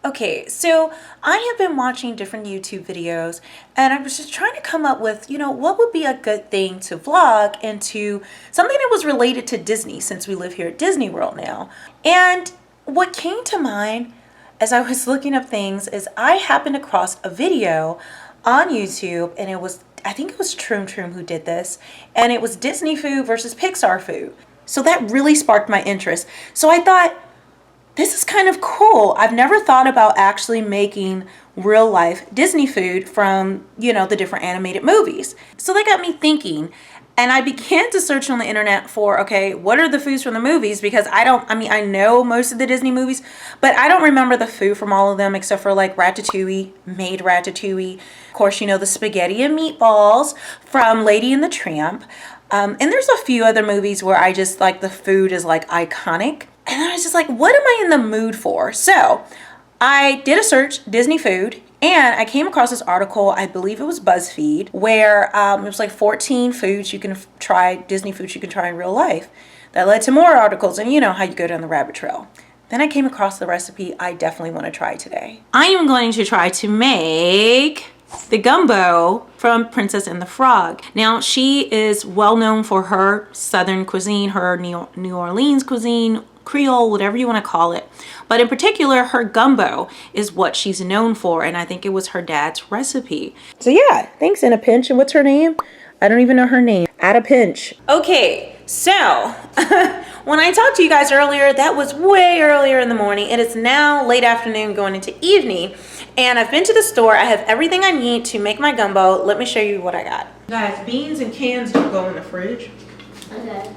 Okay, so I have been watching different YouTube videos and I was just trying to come up with, what would be a good thing to vlog into something that was related to Disney since we live here at Disney World now. And what came to mind as I was looking up things is I happened across a video on YouTube and I think it was Troom who did this, and it was Disney food versus Pixar food. So that really sparked my interest. So I thought, this is kind of cool. I've never thought about actually making real life Disney food from, the different animated movies. So that got me thinking, and I began to search on the internet for, okay, what are the foods from the movies? Because I know most of the Disney movies, but I don't remember the food from all of them except for like Ratatouille, Made Ratatouille. Of course, the spaghetti and meatballs from Lady and the Tramp. And there's a few other movies where I just like the food is like iconic. And I was just like, what am I in the mood for? So I did a search, Disney food, and I came across this article, I believe it was BuzzFeed, where it was like 14 foods you can try, Disney foods you can try in real life. That led to more articles, and you know how you go down the rabbit trail. Then I came across the recipe I definitely want to try today. I am going to try to make the gumbo from Princess and the Frog. Now, she is well known for her Southern cuisine, her New Orleans cuisine, Creole, whatever you want to call it. But in particular, her gumbo is what she's known for, and I think it was her dad's recipe. So yeah, thanks in a pinch. And what's her name? I don't even know her name. At a pinch. Okay, so when I talked to you guys earlier, that was way earlier in the morning. It is now late afternoon going into evening, and I've been to the store. I have everything I need to make my gumbo. Let me show you what I got. Guys, beans and cans don't go in the fridge. Okay.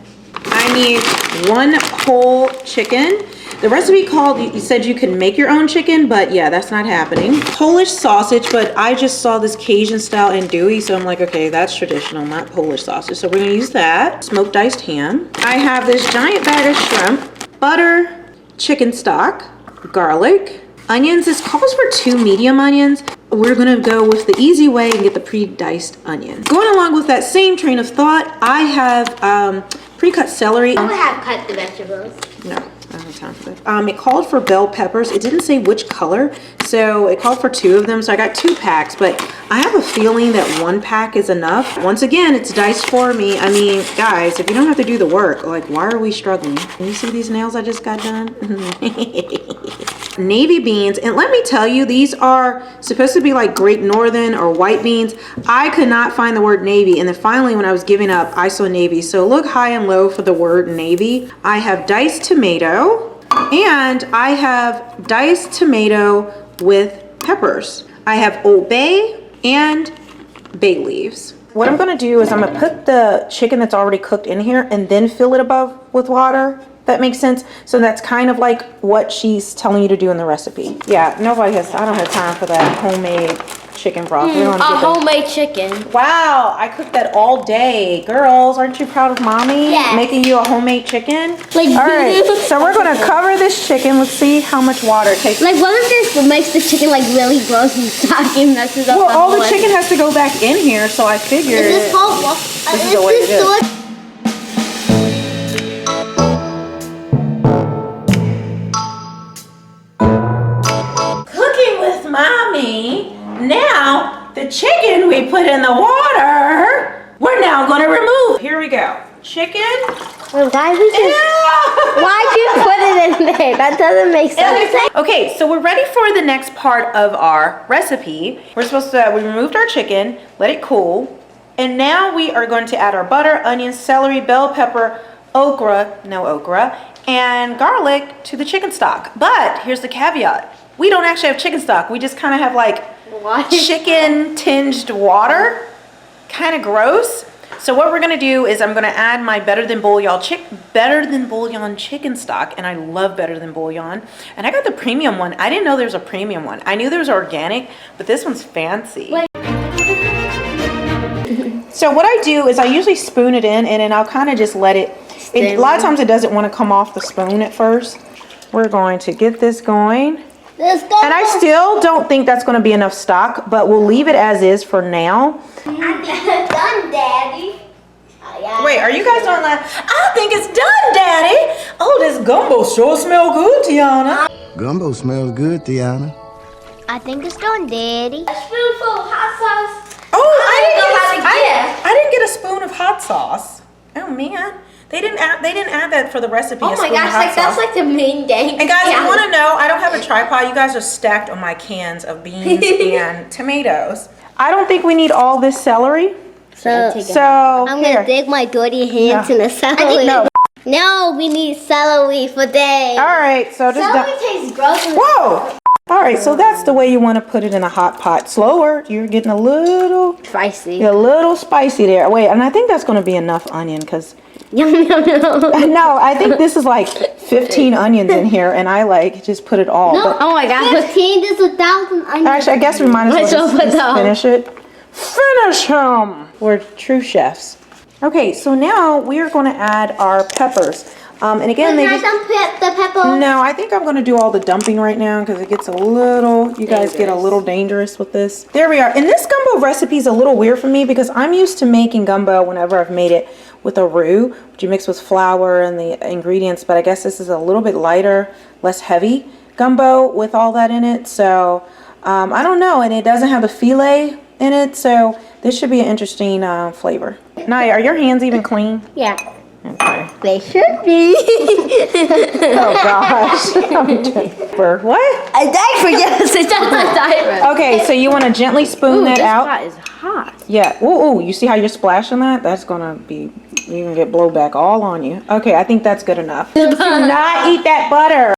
I need 1 whole chicken. The recipe called, you said you could make your own chicken, but yeah, that's not happening. Polish sausage, but I just saw this Cajun style andouille, so I'm like, okay, that's traditional, not Polish sausage. So we're gonna use that. Smoked diced ham. I have this giant bag of shrimp, butter, chicken stock, garlic, onions. This calls for 2 medium onions. We're gonna go with the easy way and get the pre-diced onion. Going along with that same train of thought, I have pre-cut celery. I would have cut the vegetables. No, I don't have time for that. It called for bell peppers. It didn't say which color, so it called for 2 of them. So I got 2 packs, but I have a feeling that 1 pack is enough. Once again, it's diced for me. I mean, guys, if you don't have to do the work, like, why are we struggling? Can you see these nails I just got done? Navy beans, and let me tell you, these are supposed to be like Great Northern or white beans. I could not find the word navy, and then finally when I was giving up, I saw navy. So look high and low for the word navy. I have diced tomato, and I have diced tomato with peppers. I have Old Bay and bay leaves. What I'm gonna do is I'm gonna put the chicken that's already cooked in here and then fill it above with water. That makes sense. So that's kind of like what she's telling you to do in the recipe. Yeah, I don't have time for that homemade chicken broth. Homemade chicken. Wow, I cooked that all day. Girls, aren't you proud of mommy? Yes. Making you a homemade chicken? All right, so we're gonna cover this chicken. Let's see how much water it takes. Like, what if this makes the chicken like really gross and soggy and messes up? Well, all the chicken has to go back in here, so I figured this is the way it is. Mommy, now the chicken we put in the water, we're now going to remove. Here we go. Chicken. Well, why'd you put it in there? That doesn't make sense. Okay, so we're ready for the next part of our recipe. We removed our chicken, let it cool, and now we are going to add our butter, onions, celery, bell pepper, no okra, and garlic to the chicken stock. But here's the caveat. We don't actually have chicken stock. We just kind of have like chicken tinged water. Kind of gross. So what we're gonna do is I'm gonna add my Better Than Bouillon chicken stock, and I love Better Than Bouillon. And I got the premium one. I didn't know there was a premium one. I knew there was organic, but this one's fancy. So what I do is I usually spoon it in, and then I'll kind of just let it. A lot of times it doesn't want to come off the spoon at first. We're going to get this going. And I still don't think that's going to be enough stock, but we'll leave it as is for now. I think it's done, Daddy. Wait, are you guys doing that? I think it's done, Daddy. Oh, this gumbo sure smells good, Tiana. Gumbo smells good, Tiana. I think it's going, Daddy. A spoonful of hot sauce. Oh, I didn't get a spoon of hot sauce. Oh man, they didn't add that for the recipe. Oh my gosh, like that's like the main thing. And guys, you want to know? I don't have a tripod. You guys are stacked on my cans of beans and tomatoes. I don't think we need all this celery. So I'm here. gonna dig my dirty hands in the celery. No, we need celery for days. All right, so just celery tastes gross. Whoa! All right, so that's the way you want to put it in a hot pot. Slower. You're getting a little spicy. A little spicy there. Wait, and I think that's going to be enough onion because. Yum, yum, yum. No, I think this is like 15 onions in here, and I like just put it all. No, oh my God, 15 is 1,000 onions. Actually, I guess we might as well just finish it. Finish him! We're true chefs. Okay, so now we are going to add our peppers. And again, Can I dump the pepper? No, I think I'm going to do all the dumping right now because it gets a little, you guys get a little dangerous with this. There we are. And this gumbo recipe is a little weird for me because I'm used to making gumbo whenever I've made it with a roux, which you mix with flour and the ingredients, but I guess this is a little bit lighter, less heavy gumbo with all that in it. So, I don't know. And it doesn't have the filet in it, so this should be an interesting flavor. Naya, are your hands even clean? Yeah. Okay. They should be. Oh gosh. What? A diaper, yes, it's just a diaper. Okay, so you want to gently spoon that out. This pot is hot. Yeah. Ooh, you see how you're splashing that? That's gonna be, you can get blowback all on you. Okay, I think that's good enough. Do not eat that butter.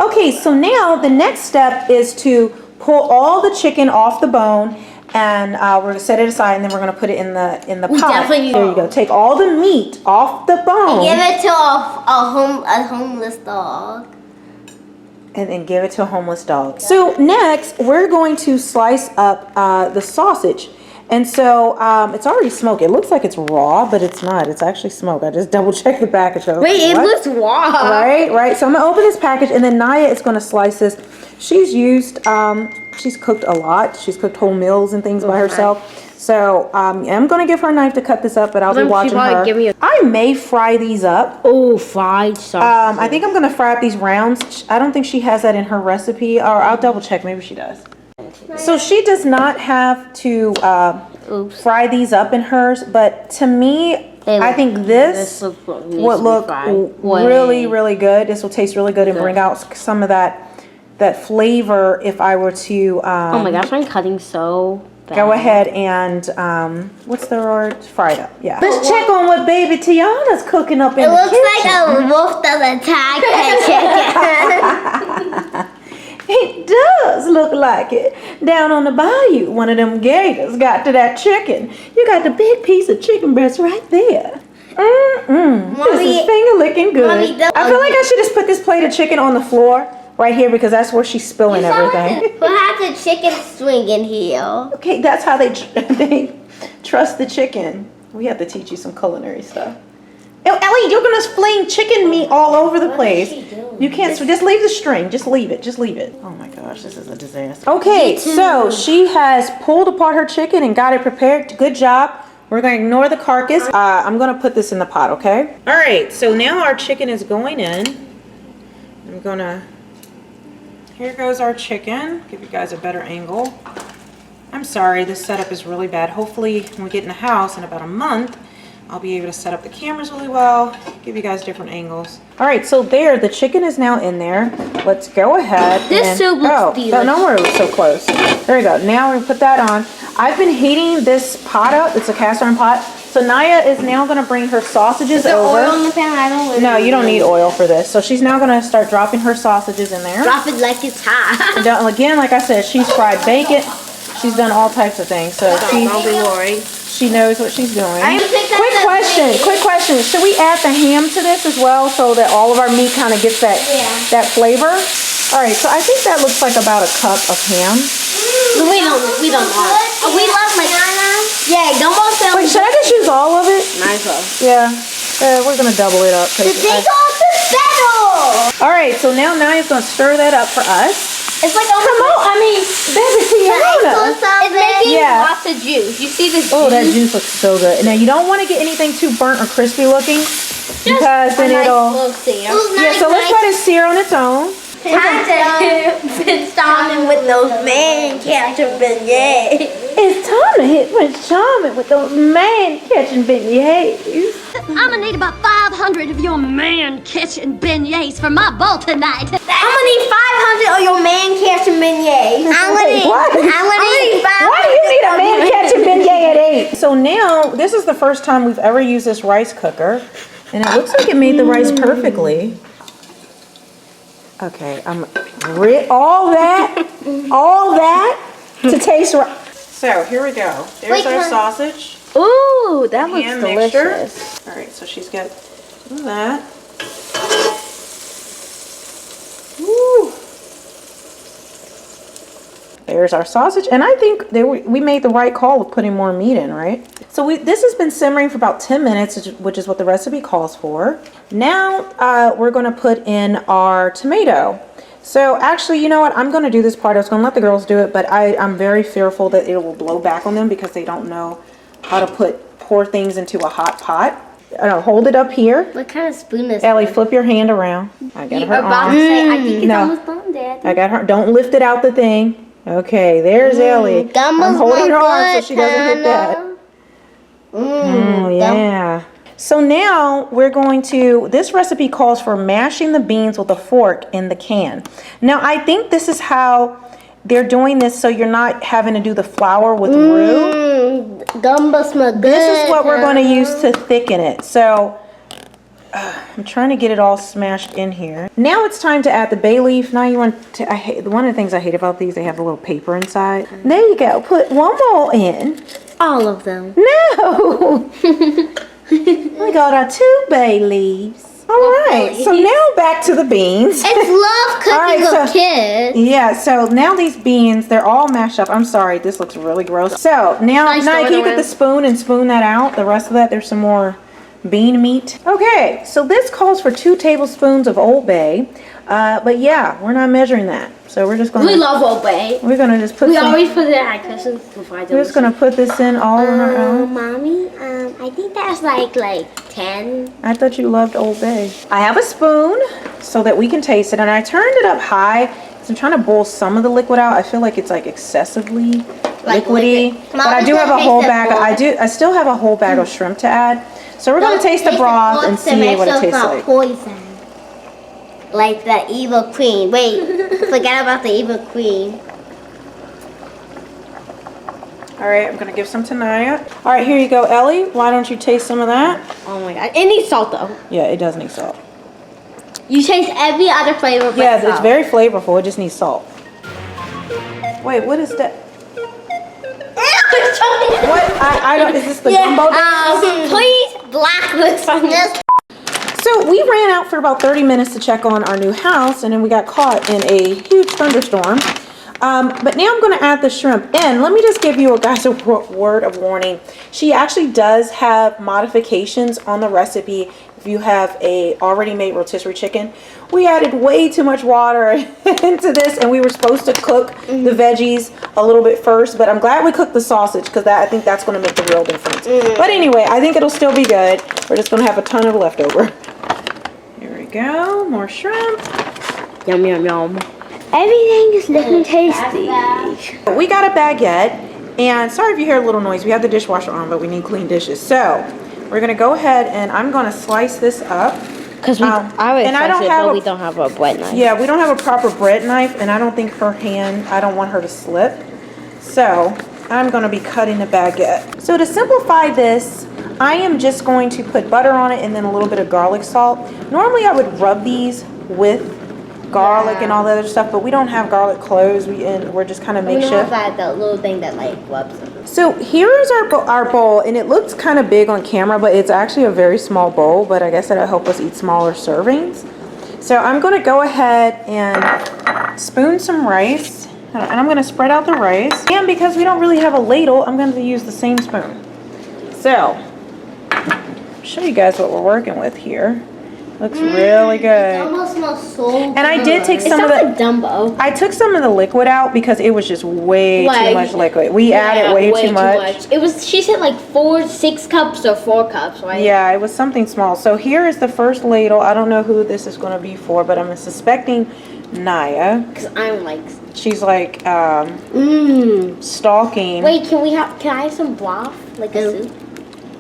Okay, so now the next step is to pull all the chicken off the bone. And we're gonna set it aside, and then we're gonna put it in the pot. There you go. Take all the meat off the bone. Give it to a homeless dog. And then give it to a homeless dog. So next, we're going to slice up the sausage. And so it's already smoked. It looks like it's raw, but it's not. It's actually smoked. I just double checked the package. Wait, it looks raw. Right. So I'm gonna open this package, and then Naya is gonna slice this. She's used, she's cooked a lot. She's cooked whole meals and things by herself. So I'm gonna give her a knife to cut this up, but I'll be watching her. I may fry these up. Oh, fried sausage. I think I'm gonna fry up these rounds. I don't think she has that in her recipe, or I'll double check. Maybe she does. So she does not have to fry these up in hers, but to me, I think this would look really, really good. This will taste really good and bring out some of that flavor if I were to oh my gosh, I'm cutting so bad. Go ahead and what's the word? Fry it up. Yeah. Let's check on what baby Tiana's cooking up in the kitchen. It looks like a wolf does attack that chicken. It does look like it. Down on the bayou, one of them gators got to that chicken. You got the big piece of chicken breast right there. This is finger licking good. Mommy, I feel like I should just put this plate of chicken on the floor right here because that's where she's spilling everything. We'll have the chicken swing in here. Okay, that's how they trust the chicken. We have to teach you some culinary stuff. Ellie, you're gonna fling chicken meat all over the place. You can't. So just leave the string. Just leave it. Just leave it. Oh my gosh, this is a disaster. Okay, so she has pulled apart her chicken and got it prepared. Good job. We're gonna ignore the carcass. I'm gonna put this in the pot. Okay. All right. So now our chicken is going in. I'm gonna. Here goes our chicken. Give you guys a better angle. I'm sorry, this setup is really bad. Hopefully, when we get in the house in about a month, I'll be able to set up the cameras really well, give you guys different angles. All right, so there, the chicken is now in there. Let's go ahead. This soup looks delicious. No, we're so close. There we go. Now we put that on. I've been heating this pot up. It's a cast iron pot. So Naya is now going to bring her sausages over. Oil in the pan? No, you don't need oil for this. So she's now going to start dropping her sausages in there. Drop it like it's hot. And again, like I said, she's fried bacon. She's done all types of things. So Don't be worried. she knows what she's doing. Quick question. Should we add the ham to this as well so that all of our meat kind of gets that flavor? All right, so I think that looks like about a cup of ham. We don't want. We love banana. Yeah, gumbo sounds. Wait, should I just use all of it? Might as well. Yeah. We're gonna double it up. Take off the settle. All right, so now Naya's gonna stir that up for us. It's like Come on, I mean, baby Tiana. It's making Lots of juice. You see this juice? Oh, that juice looks so good. Now you don't want to get anything too burnt or crispy looking because then it'll. Yeah, So let's let it sear on its own. Time to Prince Charming with those man catching beignets. It's time to hit Prince Charming with those man-catching beignets. I'm gonna need about 500 of your man-catching beignets for my ball tonight. I'm gonna need 500 of your man catching beignets. I'm gonna need 500. Why do you need a man-catching beignet at 8? So now, this is the first time we've ever used this rice cooker. And it looks like it made the rice perfectly. Okay, I'm all that to taste right. So here we go. There's our sausage. Ooh, that looks Ham delicious. mixture. All right, so she's got some of that. Woo. There's our sausage, and I think we made the right call of putting more meat in, right? So this has been simmering for about 10 minutes, which is what the recipe calls for. Now we're going to put in our tomato. So actually, you know what? I'm going to do this part. I was going to let the girls do it, but I'm very fearful that it will blow back on them because they don't know how to pour things into a hot pot. Hold it up here. What kind of spoon is Ellie, flip your hand around. I got her about arm. to say, I think it's No. almost done, Dad. I got her. Don't lift it out the thing. Okay, there's Ellie. I'm holding her arm so she doesn't hit that. Oh, yeah. So now we're going to, this recipe calls for mashing the beans with a fork in the can. Now I think this is how they're doing this so you're not having to do the flour with roux. Gumbo smells good. This is what we're going to use to thicken it. So I'm trying to get it all smashed in here. Now it's time to add the bay leaf. Now you want to, one of the things I hate about these, they have a little paper inside. There you go. Put one more in. All of them. No. We got our 2 bay leaves. All right. So now back to the beans. It's love cooking with kids. Yeah. So now these beans, they're all mashed up. I'm sorry. This looks really gross. So now can you get the spoon and spoon that out? The rest of that, there's some more bean meat. Okay, so this calls for 2 tablespoons of Old Bay, but yeah, we're not measuring that. So we're just gonna. We love Old Bay. We're gonna just put. We always put it at Christmas before I do. We're just gonna put this in all on our own. Mommy, I think that's like 10. I thought you loved Old Bay. I have a spoon so that we can taste it, and I turned it up high. So I'm trying to boil some of the liquid out. I feel like it's like excessively liquidy, but I do have a whole bag. I still have a whole bag of shrimp to add. So we're gonna taste the broth and see what it tastes like. Poison. Like the evil queen. Wait, forget about the evil queen. All right, I'm gonna give some to Naya. All right, here you go, Ellie. Why don't you taste some of that? Oh my god. It needs salt though. Yeah, it does need salt. You taste every other flavor but Yeah, salt. it's very flavorful. It just needs salt. Wait, what is that? What? I don't. Is this the gumbo? Please blacklist on this. So we ran out for about 30 minutes to check on our new house, and then we got caught in a huge thunderstorm. But now I'm going to add the shrimp in. Let me just give you guys a word of warning. She actually does have modifications on the recipe. If you have a already made rotisserie chicken, we added way too much water into this, and we were supposed to cook the veggies a little bit first, but I'm glad we cooked the sausage because I think that's going to make the real difference. But anyway, I think it'll still be good. We're just going to have a ton of leftover. Here we go, more shrimp. Yum, yum, yum. Everything is looking tasty. We got a baguette, and sorry if you hear a little noise. We have the dishwasher on, but we need clean dishes. So we're going to go ahead and I'm going to slice this up. Because I would slice it, but we don't have a bread knife. Yeah, we don't have a proper bread knife, and I don't think her hand, I don't want her to slip. So I'm going to be cutting the baguette. So to simplify this, I am just going to put butter on it and then a little bit of garlic salt. Normally I would rub these with garlic and all the other stuff, but we don't have garlic cloves. We're just kind of makeshift. We don't have that little thing that like rubs them. So here is our bowl, and it looks kind of big on camera, but it's actually a very small bowl, but I guess that'll help us eat smaller servings. So I'm going to go ahead and spoon some rice, and I'm going to spread out the rice. And because we don't really have a ladle, I'm going to use the same spoon. So I'll show you guys what we're working with here. Looks really good. It almost smells so good. And I did take some of the Dumbo. I took some of the liquid out because it was just way too much liquid. We added way too much. It was, she said like 6 cups or 4 cups, right? Yeah, it was something small. So here is the first ladle. I don't know who this is going to be for, but I'm suspecting Naya. Because I'm like... She's like stalking. Wait, can I have some broth? Like a soup?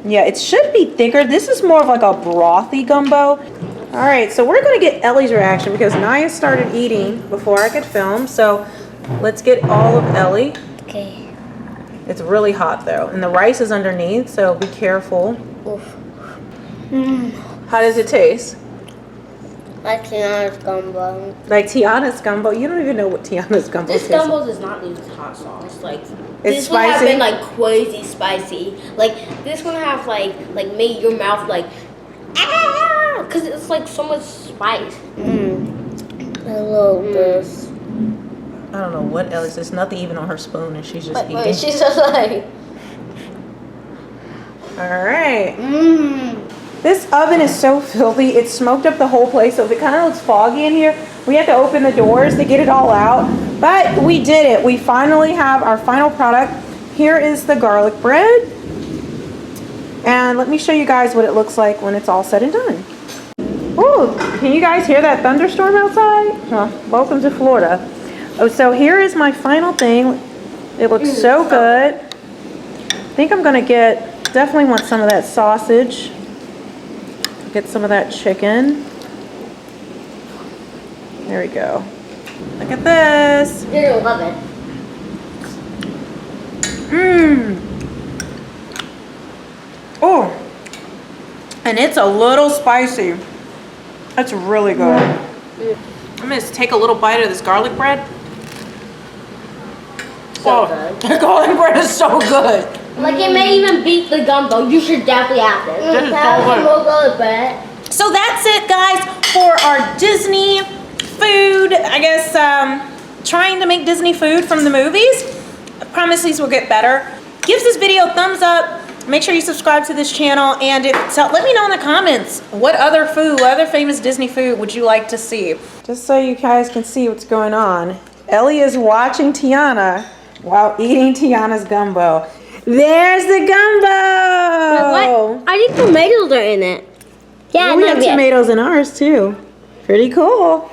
Yeah, it should be thicker. This is more of like a brothy gumbo. All right, so we're gonna get Ellie's reaction because Naya started eating before I could film. So let's get all of Ellie. Okay. It's really hot though, and the rice is underneath, so be careful. Oof. How does it taste? Like Tiana's gumbo. Like Tiana's gumbo? You don't even know what Tiana's gumbo tastes This like. gumbo does not need hot sauce. Like It's this would have spicy? been like crazy spicy. Like this one have like made your mouth like because it's like so much spice. I love this. I don't know what Ellie's. There's nothing even on her spoon, and she's just eating. Wait, she's just like. All right. This oven is so filthy. It smoked up the whole place, so if it kind of looks foggy in here, we have to open the doors to get it all out. But we did it. We finally have our final product. Here is the garlic bread. And let me show you guys what it looks like when it's all said and done. Ooh, can you guys hear that thunderstorm outside? Well, welcome to Florida. Oh, so here is my final thing. It looks so good. I think I'm gonna definitely want some of that sausage. Get some of that chicken. There we go. Look at this. You're gonna love it. Oh, and it's a little spicy. That's really good. I'm gonna take a little bite of this garlic bread. So good. The garlic bread is so good. Like it may even beat the gumbo. You should definitely have this. This is so good. So So that's it, guys, for our Disney food. I guess trying to make Disney food from the movies. I promise these will get better. Give this video a thumbs up. Make sure you subscribe to this channel, and let me know in the comments what other famous Disney food would you like to see. Just so you guys can see what's going on. Ellie is watching Tiana while eating Tiana's gumbo. There's the gumbo! What? I think tomatoes are in it. Yeah, We have tomatoes in ours too. Pretty cool.